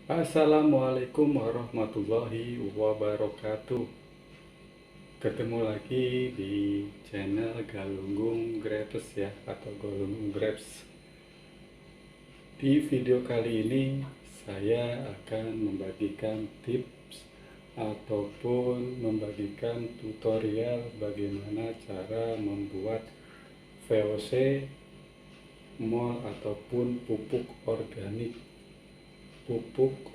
Assalamualaikum warahmatullahi wabarakatuh. Ketemu lagi di channel Galunggung Grapes ya, atau Galunggung Grapes. Di video kali ini saya akan membagikan tips ataupun membagikan tutorial bagaimana cara membuat VOC, mol ataupun pupuk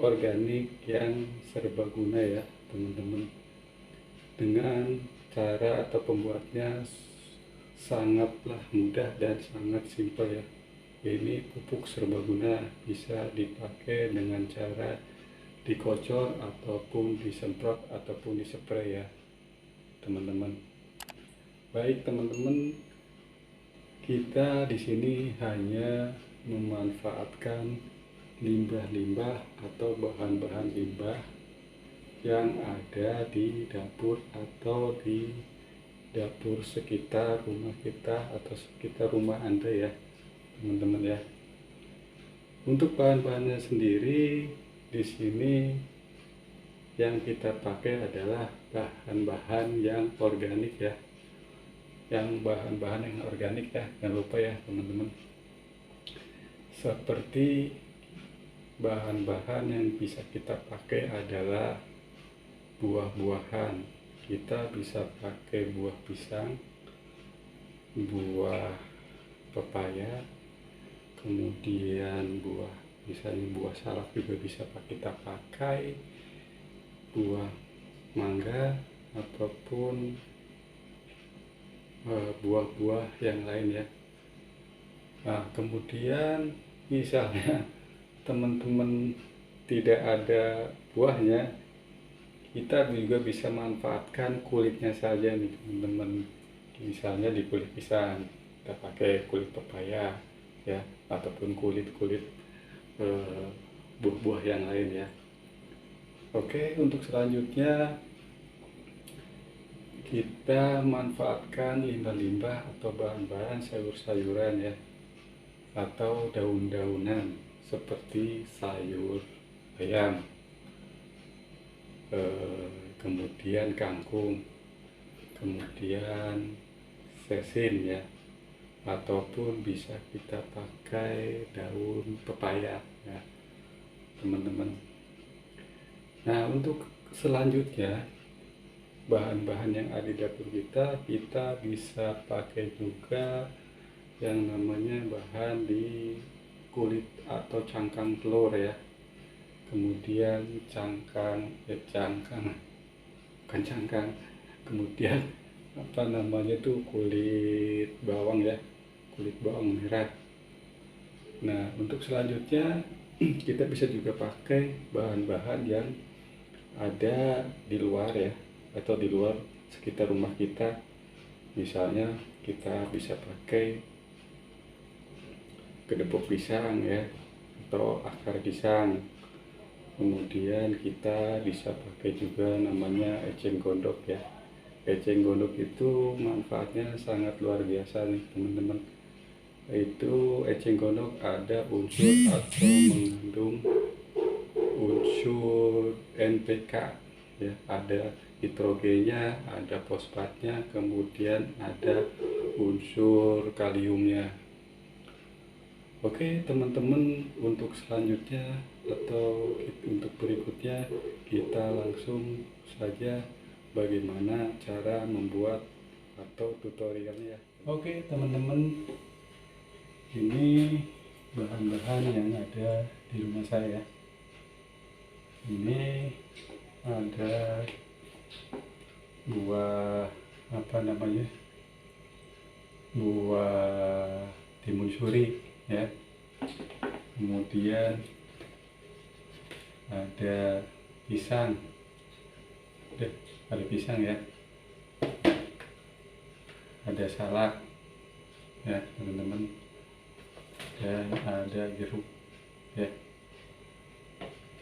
organik yang serbaguna ya teman-teman. Dengan cara atau pembuatnya sangatlah mudah dan sangat simpel ya. Ini pupuk serbaguna bisa dipakai dengan cara dikocor ataupun disemprot ataupun dispray ya teman-teman. Baik teman-teman, kita di sini hanya memanfaatkan limbah-limbah atau bahan-bahan limbah yang ada di dapur atau di dapur sekitar rumah kita atau sekitar rumah Anda ya teman-teman ya. Untuk bahan-bahannya sendiri di sini yang kita pakai adalah bahan-bahan yang organik ya. Yang bahan-bahan yang organik ya, jangan lupa ya teman-teman. Seperti bahan-bahan yang bisa kita pakai adalah buah-buahan. Kita bisa pakai buah pisang, buah pepaya, kemudian misalnya buah salak juga bisa kita pakai, buah mangga ataupun buah-buah yang lain ya. Nah, kemudian misalnya teman-teman tidak ada buahnya, kita juga bisa manfaatkan kulitnya saja nih teman-teman. Misalnya di kulit pisang kita pakai kulit pepaya ya, ataupun kulit-kulit buah-buah yang lain ya. Oke, untuk selanjutnya kita manfaatkan limbah-limbah atau bahan-bahan sayur-sayuran ya, atau daun-daunan seperti sayur bayam, kemudian kangkung, kemudian sesin ya, ataupun bisa kita pakai daun pepaya ya teman-teman. Nah, untuk selanjutnya bahan-bahan yang ada di dapur kita bisa pakai juga yang namanya bahan di kulit atau cangkang telur ya, kemudian bukan cangkang, kemudian apa namanya tuh, kulit bawang ya, kulit bawang merah. Nah, untuk selanjutnya kita bisa juga pakai bahan-bahan yang ada di luar ya, atau di luar sekitar rumah kita. Misalnya kita bisa pakai kedepok pisang ya, atau akar pisang. Kemudian kita bisa pakai juga namanya eceng gondok ya. Eceng gondok itu manfaatnya sangat luar biasa nih teman-teman. Itu eceng gondok ada unsur atau mengandung unsur NPK ya, ada nitrogennya, ada fosfatnya, kemudian ada unsur kaliumnya. Oke teman-teman, untuk selanjutnya atau untuk berikutnya kita langsung saja bagaimana cara membuat atau tutorialnya. Oke teman-teman, ini bahan-bahan yang ada di rumah saya. Ini ada buah buah timun suri ya, kemudian ada pisang, ya, ada salak ya teman-teman, dan ada jeruk ya.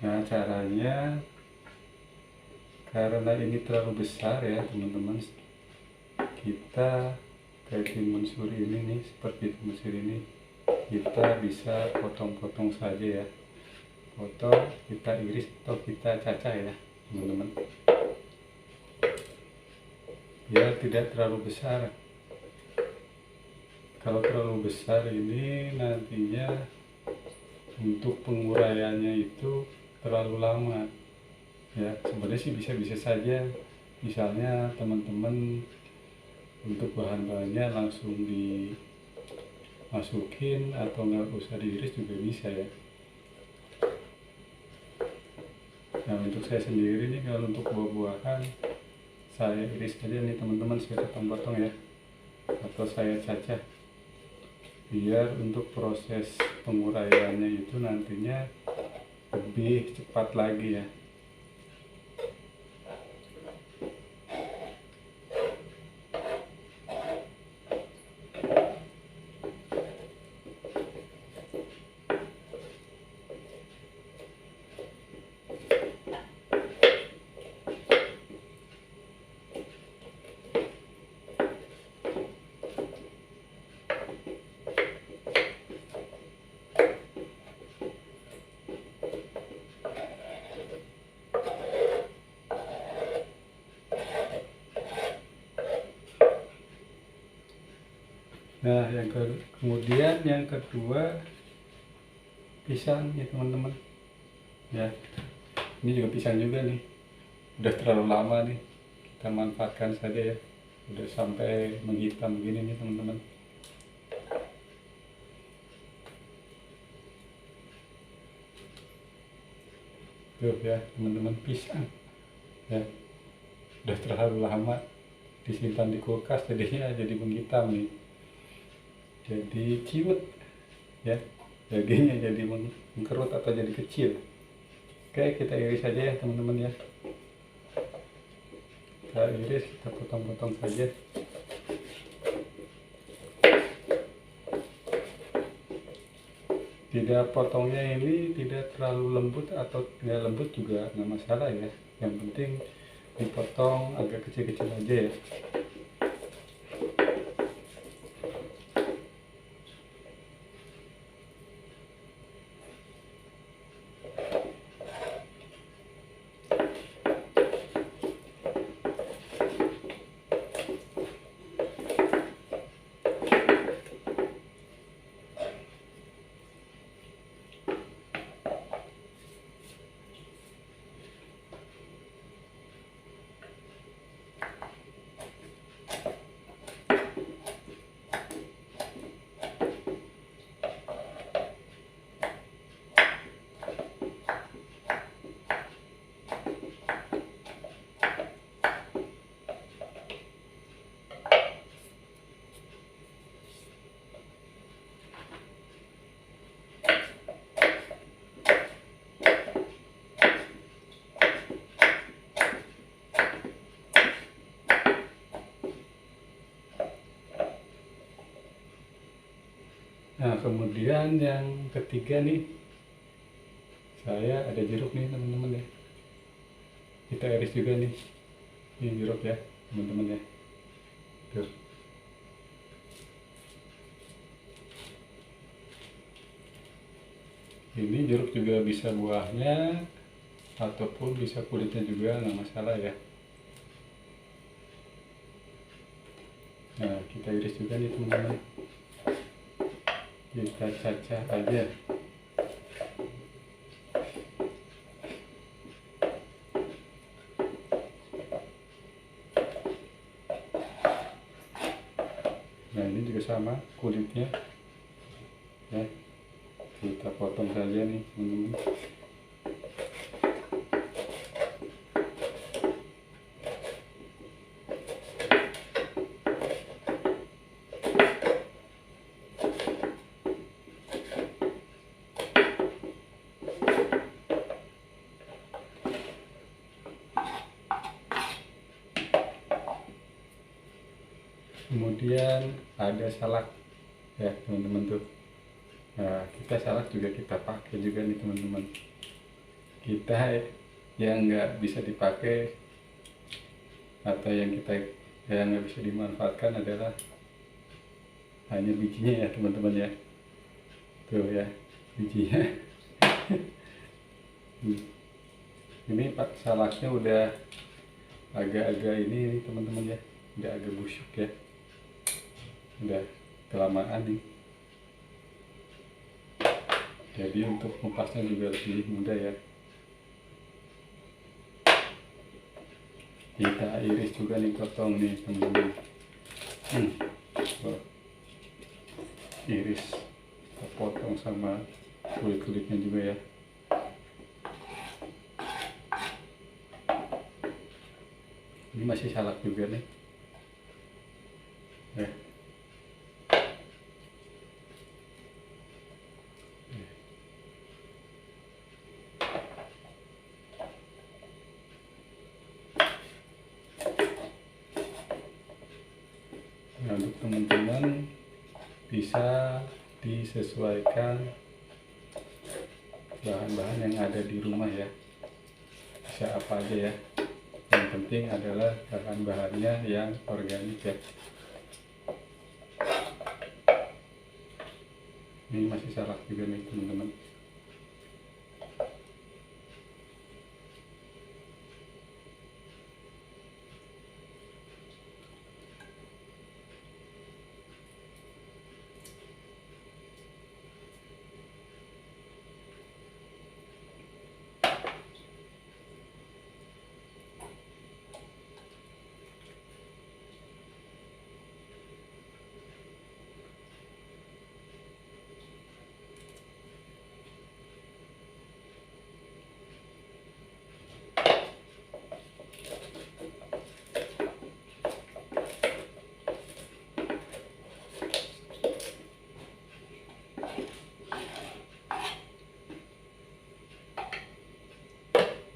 Nah, caranya, karena ini terlalu besar ya teman-teman, kita kayak timun suri ini nih, seperti timun suri ini kita bisa potong-potong saja ya. potong, kita iris atau kita cacah ya teman-teman, biar tidak terlalu besar. Kalau terlalu besar ini nantinya untuk penguraiannya itu terlalu lama ya. Sebenarnya sih bisa-bisa saja, misalnya teman-teman untuk bahan-bahannya langsung dimasukin atau nggak usah diiris juga bisa ya. Nah untuk saya sendiri nih, kalau untuk buah-buahan saya iris aja nih teman-teman, saya potong-potong ya, atau saya cacah, biar untuk proses penguraiannya itu nantinya lebih cepat lagi ya. Nah kemudian yang kedua pisang ya teman-teman ya. Ini juga pisang juga nih, udah terlalu lama nih, kita manfaatkan saja ya, udah sampai menghitam begini nih teman-teman. Tuh ya teman-teman, pisang ya udah terlalu lama disimpan di kulkas, jadinya jadi menghitam nih, jadi ciut ya, dagingnya jadi mengkerut atau jadi kecil. Oke, kita iris saja ya teman-teman ya, kita iris, kita potong-potong saja. Tidak potongnya ini tidak terlalu lembut atau tidak lembut juga nggak masalah ya, yang penting dipotong agak kecil-kecil aja ya. Nah kemudian yang ketiga nih, saya ada jeruk nih teman-teman ya, kita iris juga nih, ini jeruk ya teman-teman ya. Tuh. Ini jeruk juga bisa buahnya ataupun bisa kulitnya juga, nggak masalah ya. Nah kita iris juga nih teman-teman, kita cacah aja. Nah ini juga sama kulitnya ya, kita potong saja nih teman-teman. Kemudian ada salak ya teman-teman tuh. Nah kita salak juga kita pakai juga nih teman-teman. Kita yang nggak bisa dipakai atau yang nggak bisa dimanfaatkan adalah hanya bijinya ya teman-teman ya. Tuh ya bijinya. Ini pak salaknya udah agak-agak ini teman-teman ya, udah agak busuk ya, udah kelamaan nih. Jadi untuk ngupasnya juga lebih mudah ya. Kita iris juga nih, potong nih teman-teman. Iris, kita potong sama kulit-kulitnya juga ya. Ini masih salak juga nih ya. Nah, untuk teman-teman bisa disesuaikan bahan-bahan yang ada di rumah ya, bisa apa aja ya, yang penting adalah bahan-bahannya yang organik ya. Ini masih salak juga nih teman-teman.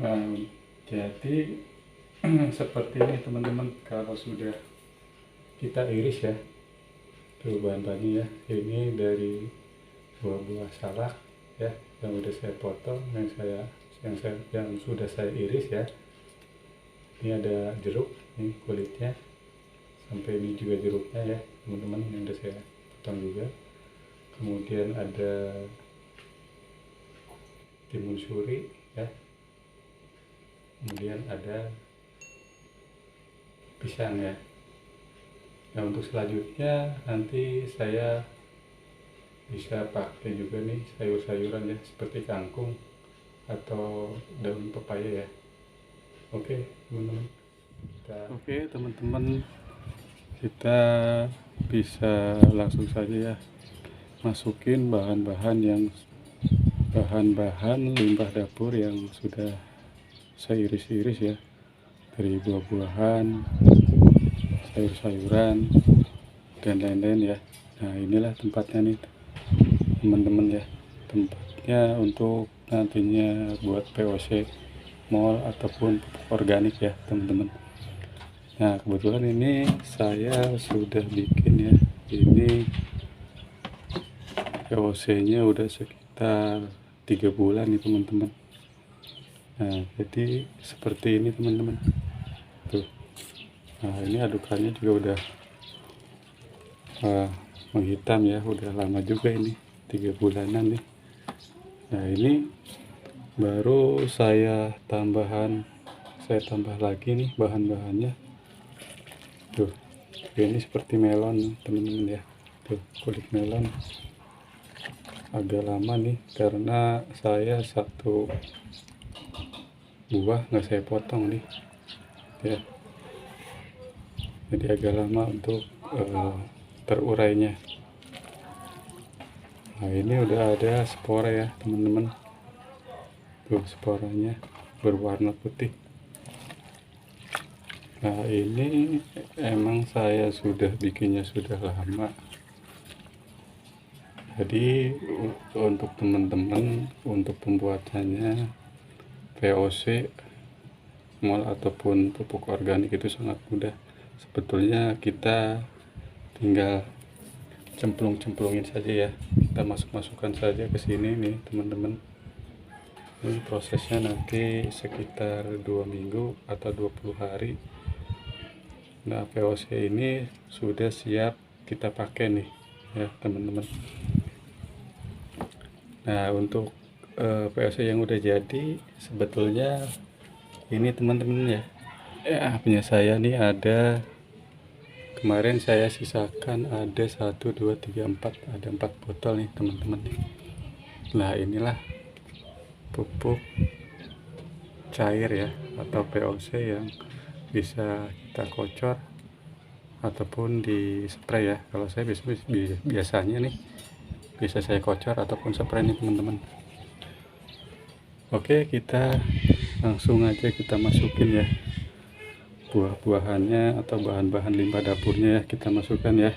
Nah, jadi seperti ini teman-teman, kalau sudah kita iris ya, tuh bahan-bahannya ya. Ini dari buah-buah salak ya, yang udah saya potong, yang sudah saya iris ya. Ini ada jeruk, ini kulitnya, sampai ini juga jeruknya ya teman-teman, yang udah saya potong juga. Kemudian ada timun suri ya, kemudian ada pisang ya. Nah, untuk selanjutnya nanti saya bisa pakai juga nih sayur-sayuran ya, seperti kangkung atau daun pepaya ya. Oke teman-teman, kita bisa langsung saja ya masukin bahan-bahan limbah dapur yang sudah saya iris-iris ya, dari buah-buahan, sayur-sayuran, dan lain-lain ya. Nah, inilah tempatnya nih teman-teman ya, tempatnya untuk nantinya buat POC mall ataupun pupuk organik ya teman-teman. Nah, kebetulan ini saya sudah bikin ya, ini POC nya udah sekitar 3 bulan nih teman-teman. Nah, jadi seperti ini teman-teman tuh. Nah, ini adukannya juga udah menghitam ya, udah lama juga ini, 3 bulanan nih. Nah, ini baru saya tambah lagi nih bahan-bahannya tuh. Ini seperti melon teman-teman ya, tuh kulit melon agak lama nih karena saya satu buah nggak saya potong nih ya, jadi agak lama untuk terurainya. Nah, ini udah ada spora ya teman-teman, tuh sporanya berwarna putih. Nah, ini emang saya sudah bikinnya sudah lama, jadi untuk teman-teman, untuk pembuatannya POC mall ataupun pupuk organik itu sangat mudah. Sebetulnya kita tinggal cemplungin saja ya, kita masukkan saja ke sini nih teman-teman. Ini prosesnya nanti sekitar 2 minggu atau 20 hari. Nah, POC ini sudah siap kita pakai nih ya teman-teman. Nah, untuk POC yang udah jadi sebetulnya ini teman-teman ya. Punya saya nih ada, kemarin saya sisakan ada 1, 2, 3, 4, ada 4 botol nih teman-teman. Nah inilah pupuk cair ya atau POC yang bisa kita kocor ataupun di spray ya. Kalau saya biasanya nih bisa saya kocor ataupun spray nih teman-teman. Oke, kita langsung aja kita masukin ya buah-buahannya atau bahan-bahan limbah dapurnya ya, kita masukkan ya.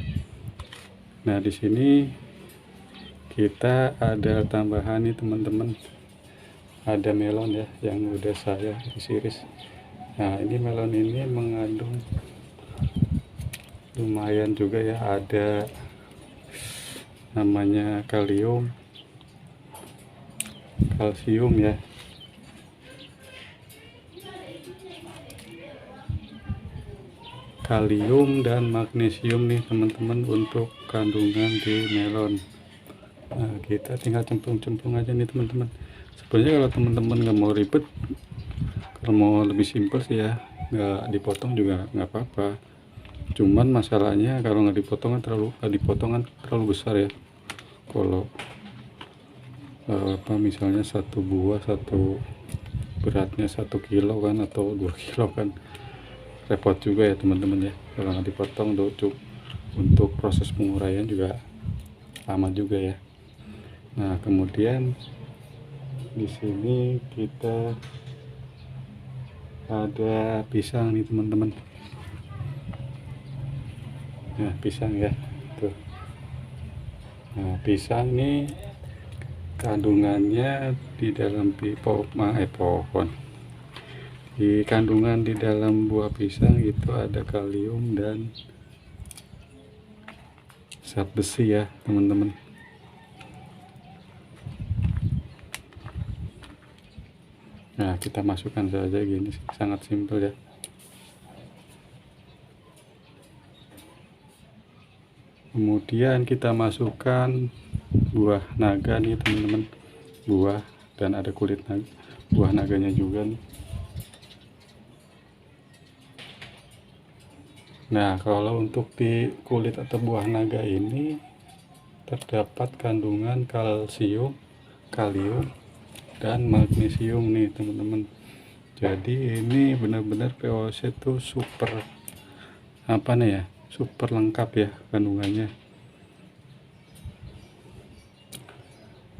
Nah di sini kita ada tambahan nih teman-teman, ada melon ya yang udah saya iris-iris. Nah ini melon ini mengandung lumayan juga ya, ada namanya kalsium ya. Kalium dan magnesium nih teman-teman untuk kandungan di melon. Nah kita tinggal cemplung-cemplung aja nih teman-teman. Sebenarnya kalau teman-teman nggak mau ribet, kalau mau lebih simpel sih ya nggak dipotong juga nggak apa-apa. Cuman masalahnya kalau nggak dipotong terlalu besar ya. Kalau misalnya satu buah beratnya 1 kilo kan atau 2 kilo kan, repot juga ya teman-teman ya kalau nggak dipotong. Untuk proses penguraian juga lama juga ya. Nah kemudian di sini kita ada pisang nih teman-teman. Nah pisang ya tuh. Nah pisang ini kandungannya di dalam pohon, di kandungan di dalam buah pisang itu ada kalium dan zat besi ya teman-teman. Nah kita masukkan saja gini, sangat simpel ya. Kemudian kita masukkan buah naga nih teman-teman, buah dan ada kulit buah naganya juga nih. Nah kalau untuk di kulit atau buah naga ini terdapat kandungan kalsium, kalium dan magnesium nih teman-teman. Jadi ini benar-benar POC itu super super lengkap ya kandungannya.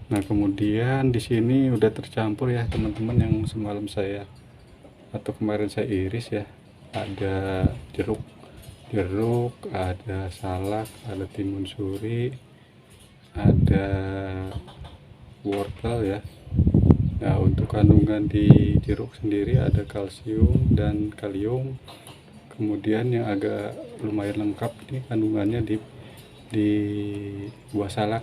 Nah kemudian di sini udah tercampur ya teman-teman yang semalam saya atau kemarin saya iris ya. Ada jeruk, ada salak, ada timun suri, ada wortel ya. Nah untuk kandungan di jeruk sendiri ada kalsium dan kalium. Kemudian yang agak lumayan lengkap ini kandungannya di buah salak.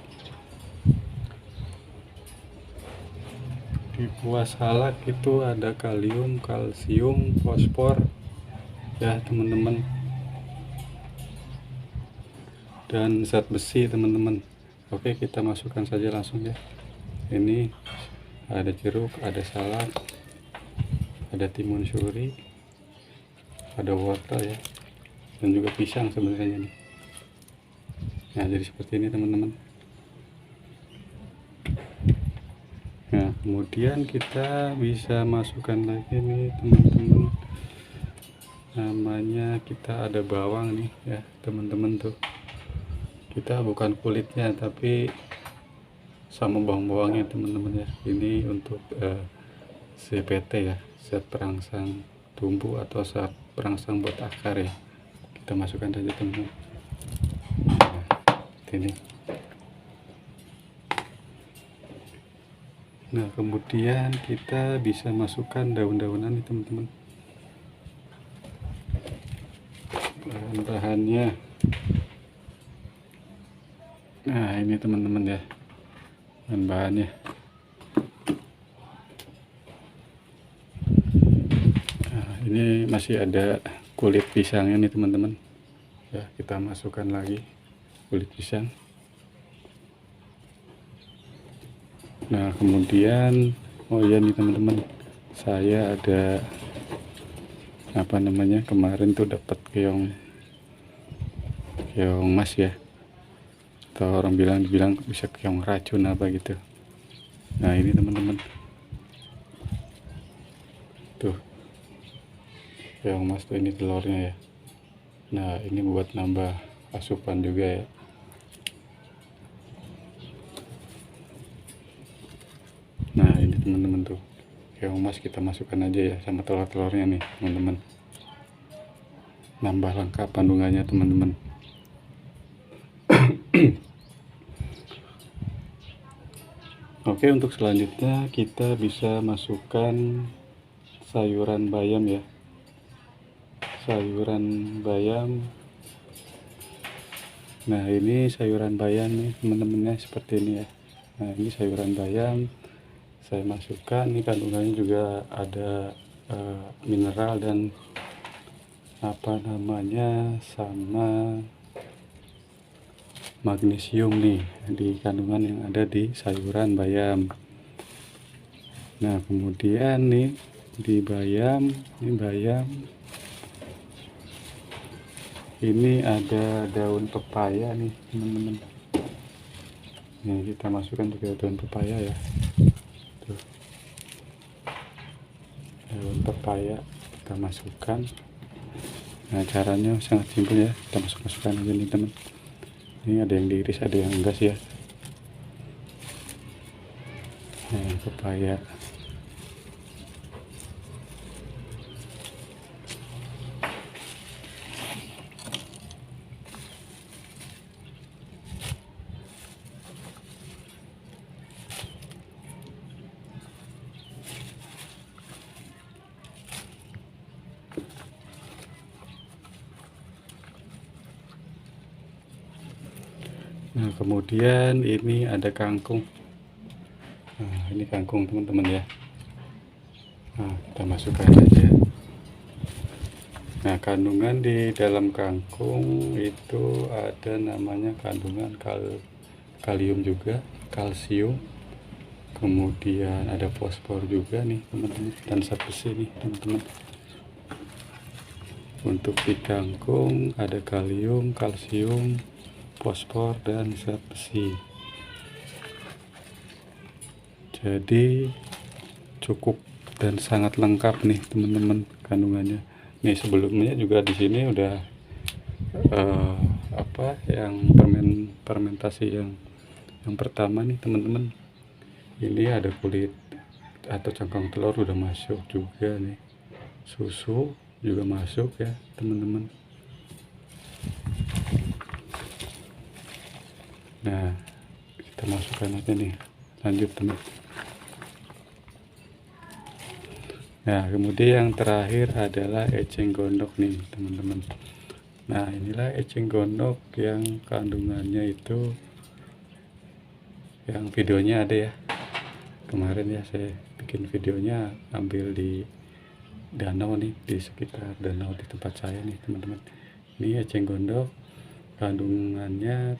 Di buah salak itu ada kalium, kalsium, fosfor ya teman-teman, dan zat besi teman-teman. Oke kita masukkan saja langsung ya. Ini ada jeruk, ada salak, ada timun suri, ada wortel ya, dan juga pisang sebenarnya nih. Nah jadi seperti ini teman-teman. Nah kemudian kita bisa masukkan lagi nih teman-teman, namanya kita ada bawang nih ya teman-teman tuh. Kita bukan kulitnya tapi sama bawang-bawangnya teman-teman ya. Ini untuk ZPT ya, zat perangsang tumbuh atau zat perangsang buat akar ya. Kita masukkan saja teman-teman. Nah, ini. Nah kemudian kita bisa masukkan daun-daunan nih teman-teman. Bahan-bahannya, nah ini teman-teman ya bahan-bahannya. Nah, ini masih ada kulit pisangnya nih teman-teman ya, kita masukkan lagi kulit pisang. Nah kemudian oh iya nih teman-teman, saya ada apa namanya, kemarin tuh dapat keong mas ya, atau orang dibilang bisa keong racun apa gitu. Nah ini teman-teman tuh, keong mas tuh, ini telurnya ya. Nah ini buat nambah asupan juga ya. Nah ini teman-teman tuh, keong mas kita masukkan aja ya sama telur-telurnya nih teman-teman, nambah lengkap kandungannya teman-teman. Oke, untuk selanjutnya kita bisa masukkan sayuran bayam ya, sayuran bayam. Nah ini sayuran bayam nih teman-temannya, seperti ini ya. Nah ini sayuran bayam saya masukkan, ini kandungannya juga ada mineral dan apa namanya, sama magnesium nih di kandungan yang ada di sayuran bayam. Nah kemudian nih di bayam, ini ada daun pepaya nih teman-teman. Nih kita masukkan juga daun pepaya ya. Tuh, daun pepaya kita masukkan. Nah caranya sangat simpel ya, kita masukkan aja nih teman. Ini ada yang diiris, ada yang enggak sih ya. Nah pepaya. Nah kemudian ini ada kangkung. Nah ini kangkung teman-teman ya. Nah kita masukkan aja. Nah kandungan di dalam kangkung itu ada namanya kandungan kalium juga, kalsium, kemudian ada fosfor juga nih teman-teman, dan zat besi nih teman-teman. Untuk di kangkung ada kalium, kalsium, fosfor, dan zat besi. Jadi cukup dan sangat lengkap nih teman-teman kandungannya. Nih sebelumnya juga di sini udah apa yang fermentasi yang pertama nih teman-teman. Ini ada kulit atau cangkang telur udah masuk juga nih. Susu juga masuk ya teman-teman. Nah kita masukkan aja nih, lanjut teman. Nah kemudian yang terakhir adalah eceng gondok nih teman-teman. Nah inilah eceng gondok yang kandungannya itu, yang videonya ada ya kemarin ya, saya bikin videonya ambil di danau nih, di sekitar danau di tempat saya nih teman-teman. Ini eceng gondok kandungannya,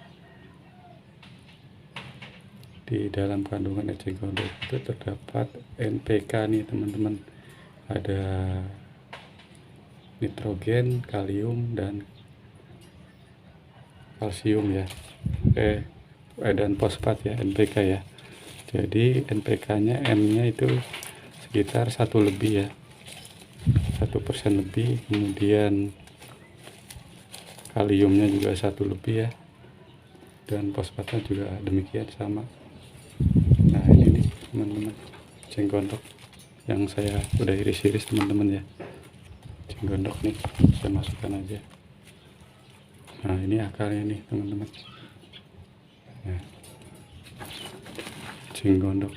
di dalam kandungan eceng gondok itu terdapat NPK nih teman-teman, ada nitrogen, kalium, dan kalsium ya, dan fosfat ya, NPK ya. Jadi NPK nya, M nya itu sekitar 1 lebih ya, 1% lebih. Kemudian kaliumnya juga 1 lebih ya, dan fosfatnya juga demikian sama. Nah ini nih teman-teman, eceng gondok yang saya udah iris-iris teman-teman ya. Eceng gondok nih saya masukkan aja. Nah ini akarnya nih teman-teman. Nah, eceng gondok.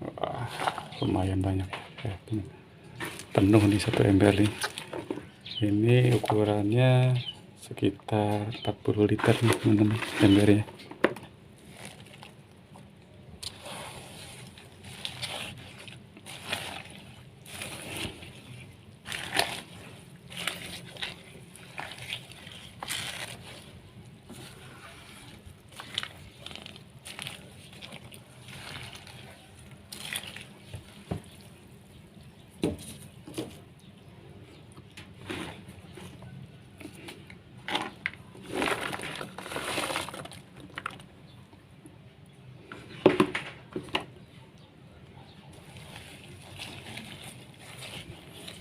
Wah, lumayan banyak ya, penuh nih satu ember nih. Ini ukurannya sekitar 40 liter nih teman-teman embernya.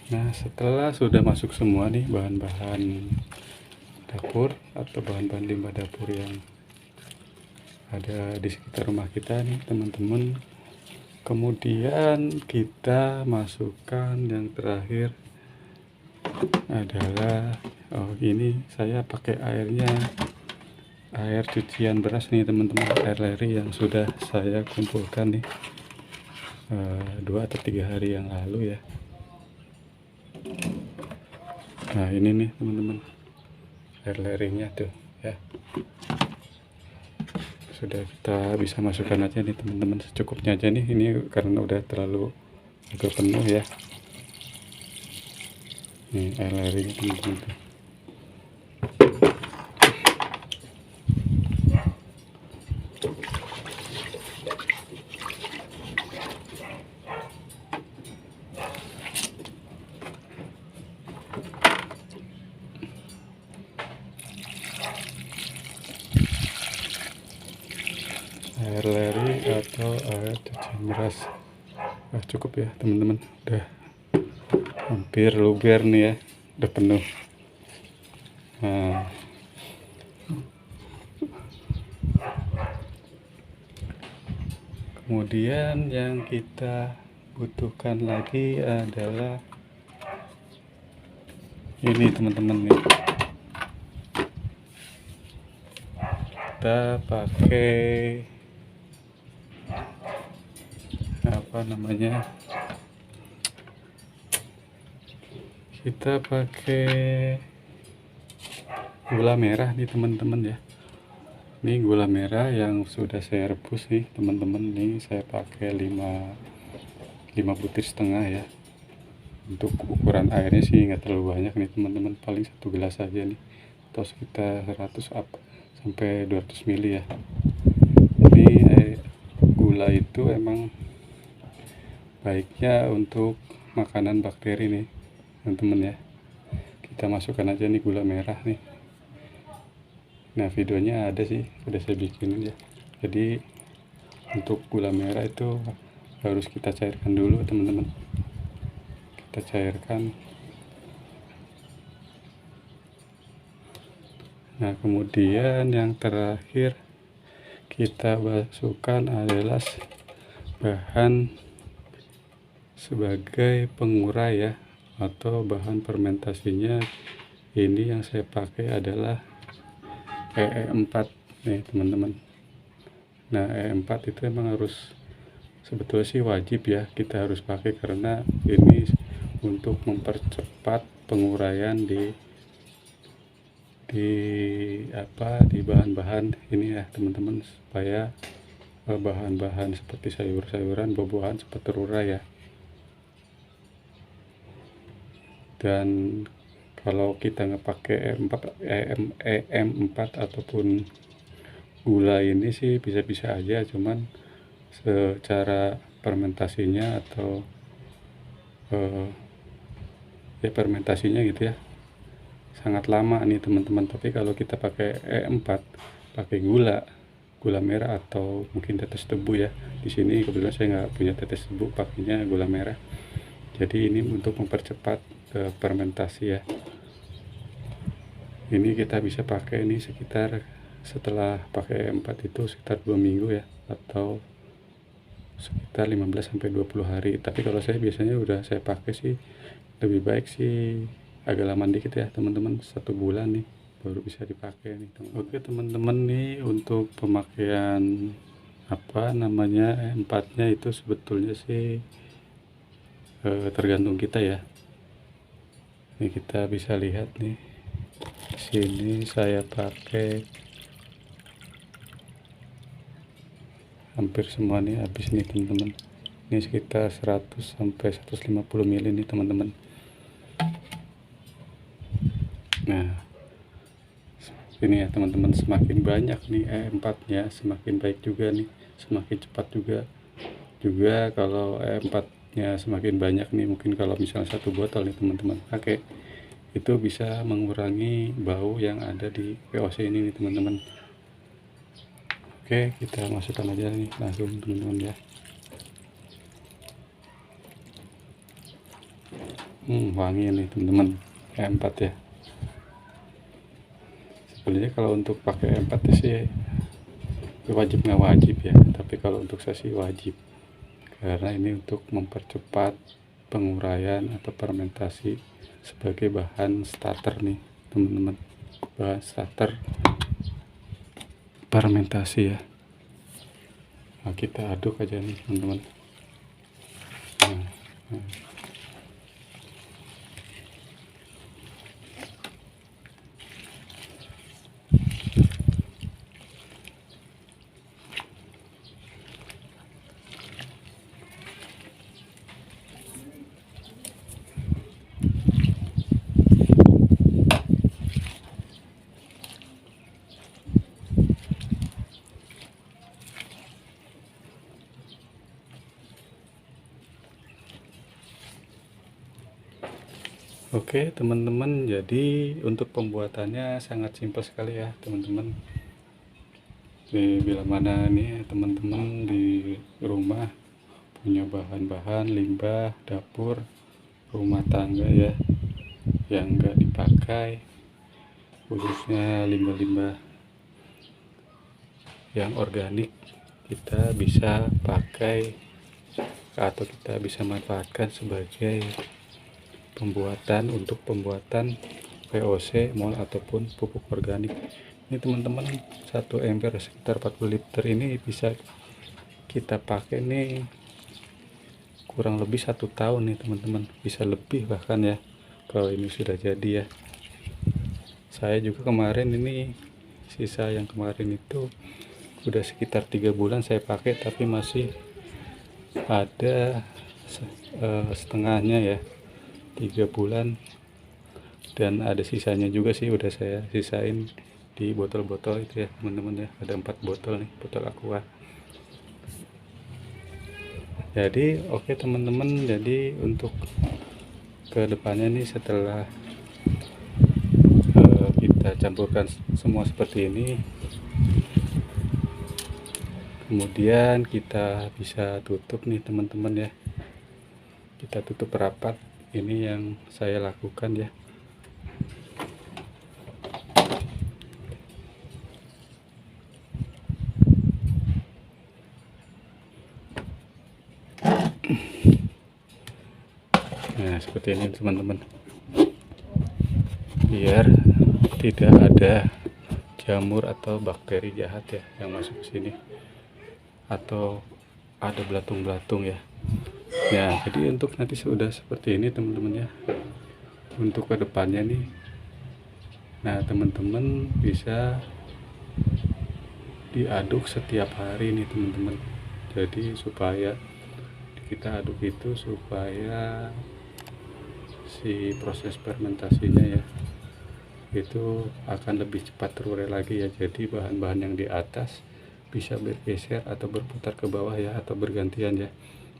Nah, setelah sudah masuk semua nih bahan-bahan dapur atau bahan-bahan limbah dapur yang ada di sekitar rumah kita nih teman-teman, kemudian kita masukkan yang terakhir adalah, oh ini saya pakai airnya, air cucian beras nih teman-teman, air leri yang sudah saya kumpulkan nih 2 atau 3 hari yang lalu ya. Nah ini nih teman-teman, air lerinya tuh ya, sudah kita bisa masukkan aja nih teman-teman, secukupnya aja nih, ini karena udah terlalu agak penuh ya. Nih air lerinya teman-teman tuh. Air leri atau air cucian beras cukup ya teman-teman, udah hampir luber nih ya, udah penuh. Nah, kemudian yang kita butuhkan lagi adalah ini teman-teman nih, kita pakai apa namanya, kita pakai gula merah nih teman-teman ya. Ini gula merah yang sudah saya rebus nih teman-teman, nih saya pakai 5 butir setengah ya. Untuk ukuran airnya sih nggak terlalu banyak nih teman-teman, paling 1 gelas aja nih, atau sekitar 100 sampai 200 ml ya. Ini gula itu emang baiknya untuk makanan bakteri nih teman-teman ya. Kita masukkan aja nih gula merah nih. Nah videonya ada sih, udah saya bikinin ya. Jadi untuk gula merah itu harus kita cairkan dulu teman-teman, kita cairkan. Nah kemudian yang terakhir kita masukkan adalah bahan sebagai pengurai ya, atau bahan fermentasinya. Ini yang saya pakai adalah E4 nih teman-teman. Nah E4 itu emang harus, sebetulnya sih wajib ya kita harus pakai, karena ini untuk mempercepat penguraian di bahan-bahan ini ya teman-teman, supaya bahan-bahan seperti sayur-sayuran, buah-buahan cepat terurai ya. Dan kalau kita nggak pakai EM4 ataupun gula ini sih bisa-bisa aja, cuman secara fermentasinya atau ya fermentasinya gitu ya sangat lama nih teman-teman. Tapi kalau kita pakai E4, pakai gula merah atau mungkin tetes tebu ya, di sini kebetulan saya nggak punya tetes tebu, pakainya gula merah. Jadi ini untuk mempercepat fermentasi ya. Ini kita bisa pakai ini sekitar, setelah pakai E4 itu sekitar 2 minggu ya, atau sekitar 15 sampai 20 hari. Tapi kalau saya biasanya udah saya pakai sih, lebih baik sih agak lama dikit ya teman-teman, 1 bulan nih baru bisa dipakai nih teman. Oke teman-teman, nih untuk pemakaian apa namanya E4 nya itu sebetulnya sih tergantung kita ya. Ini kita bisa lihat nih, di sini saya pakai hampir semua nih habis nih teman-teman. Ini sekitar 100 sampai 150 ml nih teman-teman. Nah ini ya teman-teman, semakin banyak nih E4 nya semakin baik juga nih, semakin cepat juga kalau E4 nya semakin banyak nih. Mungkin kalau misalnya 1 botol nih teman-teman pakai, itu bisa mengurangi bau yang ada di VOC ini nih teman-teman. Oke kita masukkan aja nih langsung teman-teman ya. Wangi nih teman-teman, E4 ya. Sebenarnya kalau untuk pakai E4 sih wajib nggak wajib ya, tapi kalau untuk saya sih wajib, karena ini untuk mempercepat penguraian atau fermentasi sebagai bahan starter nih teman-teman, bahan starter fermentasi ya. Nah, kita aduk aja nih teman-teman. Nah. Oke teman-teman, jadi untuk pembuatannya sangat simpel sekali ya teman-teman. Bila mana nih teman-teman di rumah punya bahan-bahan limbah dapur rumah tangga ya yang enggak dipakai, khususnya limbah-limbah yang organik, kita bisa pakai atau kita bisa manfaatkan sebagai untuk pembuatan VOC, MOL ataupun pupuk organik. Ini teman-teman, 1 ember sekitar 40 liter ini bisa kita pakai nih kurang lebih 1 tahun nih teman-teman, bisa lebih bahkan ya kalau ini sudah jadi ya. Saya juga kemarin ini, sisa yang kemarin itu udah sekitar 3 bulan saya pakai, tapi masih ada setengahnya ya, 3 bulan, dan ada sisanya juga sih, udah saya sisain di botol-botol itu ya teman-teman ya. Ada 4 botol nih, botol aqua. Jadi oke teman-teman, jadi untuk kedepannya nih setelah kita campurkan semua seperti ini, kemudian kita bisa tutup nih teman-teman ya, kita tutup rapat. Ini yang saya lakukan ya. Nah seperti ini teman-teman, biar tidak ada jamur atau bakteri jahat ya yang masuk ke sini, atau ada belatung-belatung ya. Ya, jadi untuk nanti sudah seperti ini teman-teman ya. Untuk kedepannya nih, nah teman-teman bisa diaduk setiap hari nih teman-teman. Jadi supaya kita aduk itu supaya si proses fermentasinya ya itu akan lebih cepat terurai lagi ya. Jadi bahan-bahan yang di atas bisa bergeser atau berputar ke bawah ya, atau bergantian ya,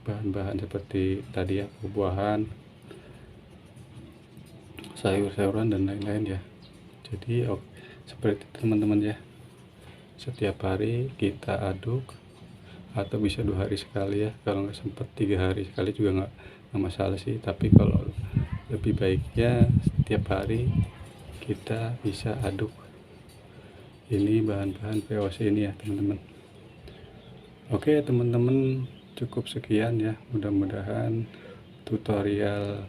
bahan-bahan seperti tadi ya, buah-buahan, sayur-sayuran dan lain-lain ya. Jadi seperti itu teman-teman ya, setiap hari kita aduk, atau bisa 2 hari sekali ya, kalau nggak sempat 3 hari sekali juga nggak masalah sih. Tapi kalau lebih baiknya setiap hari kita bisa aduk ini bahan-bahan VOC ini ya teman-teman. Oke teman-teman, cukup sekian ya, mudah-mudahan tutorial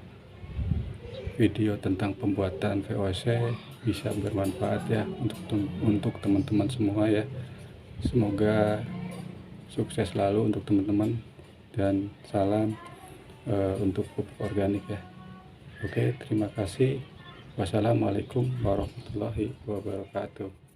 video tentang pembuatan VOC bisa bermanfaat ya untuk teman-teman semua ya. Semoga sukses selalu untuk teman-teman, dan salam untuk pupuk organik ya. Oke, terima kasih. Wassalamualaikum warahmatullahi wabarakatuh.